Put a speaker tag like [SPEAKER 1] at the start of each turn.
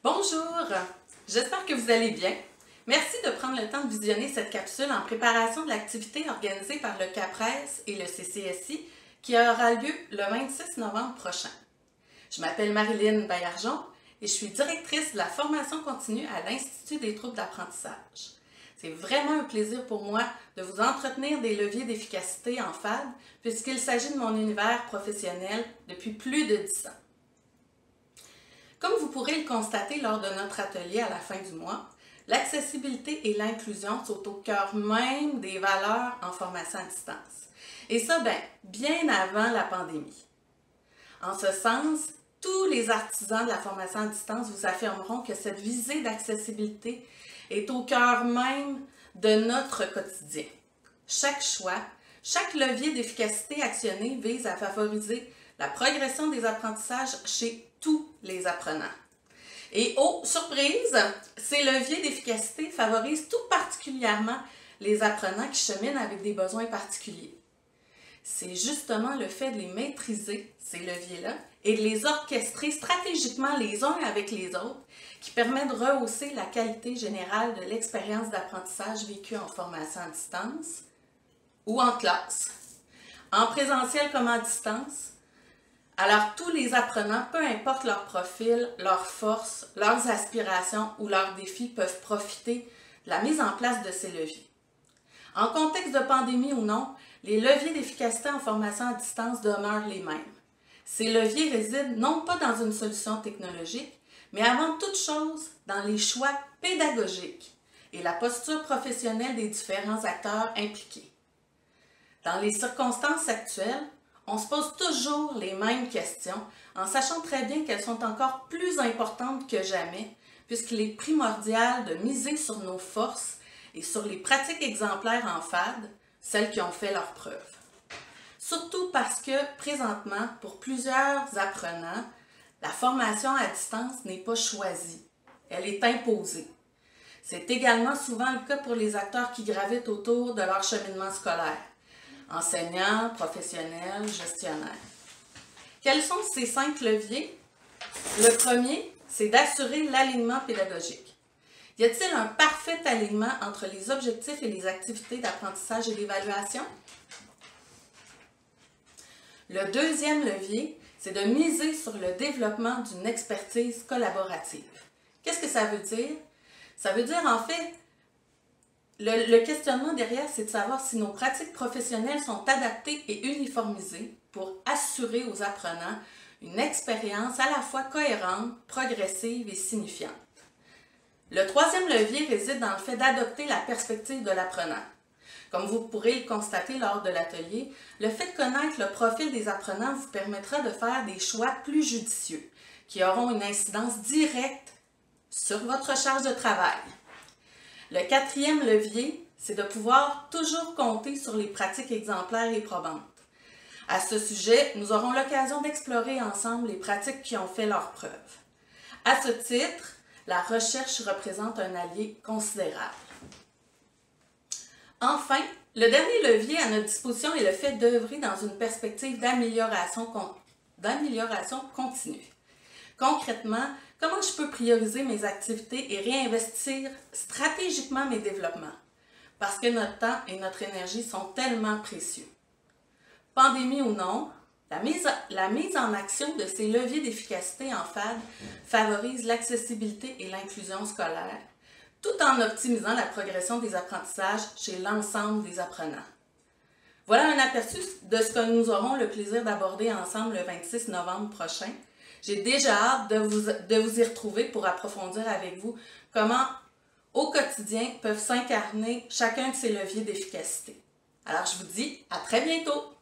[SPEAKER 1] Bonjour, j'espère que vous allez bien. Merci de prendre le temps de visionner cette capsule en préparation de l'activité organisée par le CAPRES et le CCSI qui aura lieu le 26 novembre prochain. Je m'appelle Marilyn Baillargeon et je suis directrice de la formation continue à l'Institut des troubles d'apprentissage. C'est vraiment un plaisir pour moi de vous entretenir des leviers d'efficacité en FAD puisqu'il s'agit de mon univers professionnel depuis plus de 10 ans. Comme vous pourrez le constater lors de notre atelier à la fin du mois, l'accessibilité et l'inclusion sont au cœur même des valeurs en formation à distance. Et ça, bien avant la pandémie. En ce sens, tous les artisans de la formation à distance vous affirmeront que cette visée d'accessibilité est au cœur même de notre quotidien. Chaque choix, chaque levier d'efficacité actionné vise à favoriser la progression des apprentissages chez tous les apprenants. Et oh, surprise, ces leviers d'efficacité favorisent tout particulièrement les apprenants qui cheminent avec des besoins particuliers. C'est justement le fait de les maîtriser, ces leviers-là, et de les orchestrer stratégiquement les uns avec les autres qui permet de rehausser la qualité générale de l'expérience d'apprentissage vécue en formation à distance ou en classe, en présentiel comme à distance. Alors, tous les apprenants, peu importe leur profil, leurs forces, leurs aspirations ou leurs défis, peuvent profiter de la mise en place de ces leviers. En contexte de pandémie ou non, les leviers d'efficacité en formation à distance demeurent les mêmes. Ces leviers résident non pas dans une solution technologique, mais avant toute chose dans les choix pédagogiques et la posture professionnelle des différents acteurs impliqués. Dans les circonstances actuelles, on se pose toujours les mêmes questions en sachant très bien qu'elles sont encore plus importantes que jamais puisqu'il est primordial de miser sur nos forces et sur les pratiques exemplaires en FAD, celles qui ont fait leurs preuves. Surtout parce que, présentement, pour plusieurs apprenants, la formation à distance n'est pas choisie, elle est imposée. C'est également souvent le cas pour les acteurs qui gravitent autour de leur cheminement scolaire. Enseignants, professionnels, gestionnaires. Quels sont ces 5 leviers? Le premier, c'est d'assurer l'alignement pédagogique. Y a-t-il un parfait alignement entre les objectifs et les activités d'apprentissage et d'évaluation? Le deuxième levier, c'est de miser sur le développement d'une expertise collaborative. Qu'est-ce que ça veut dire? Ça veut dire en fait, le questionnement derrière, c'est de savoir si nos pratiques professionnelles sont adaptées et uniformisées pour assurer aux apprenants une expérience à la fois cohérente, progressive et signifiante. Le troisième levier réside dans le fait d'adopter la perspective de l'apprenant. Comme vous pourrez le constater lors de l'atelier, le fait de connaître le profil des apprenants vous permettra de faire des choix plus judicieux, qui auront une incidence directe sur votre charge de travail. Le quatrième levier, c'est de pouvoir toujours compter sur les pratiques exemplaires et probantes. À ce sujet, nous aurons l'occasion d'explorer ensemble les pratiques qui ont fait leurs preuves. À ce titre, la recherche représente un allié considérable. Enfin, le dernier levier à notre disposition est le fait d'œuvrer dans une perspective d'amélioration continue. Concrètement, comment je peux prioriser mes activités et réinvestir stratégiquement mes développements? Parce que notre temps et notre énergie sont tellement précieux. Pandémie ou non, la mise en action de ces leviers d'efficacité en FAD favorise l'accessibilité et l'inclusion scolaire, tout en optimisant la progression des apprentissages chez l'ensemble des apprenants. Voilà un aperçu de ce que nous aurons le plaisir d'aborder ensemble le 26 novembre prochain. J'ai déjà hâte de vous y retrouver pour approfondir avec vous comment, au quotidien, peuvent s'incarner chacun de ces leviers d'efficacité. Alors, je vous dis à très bientôt!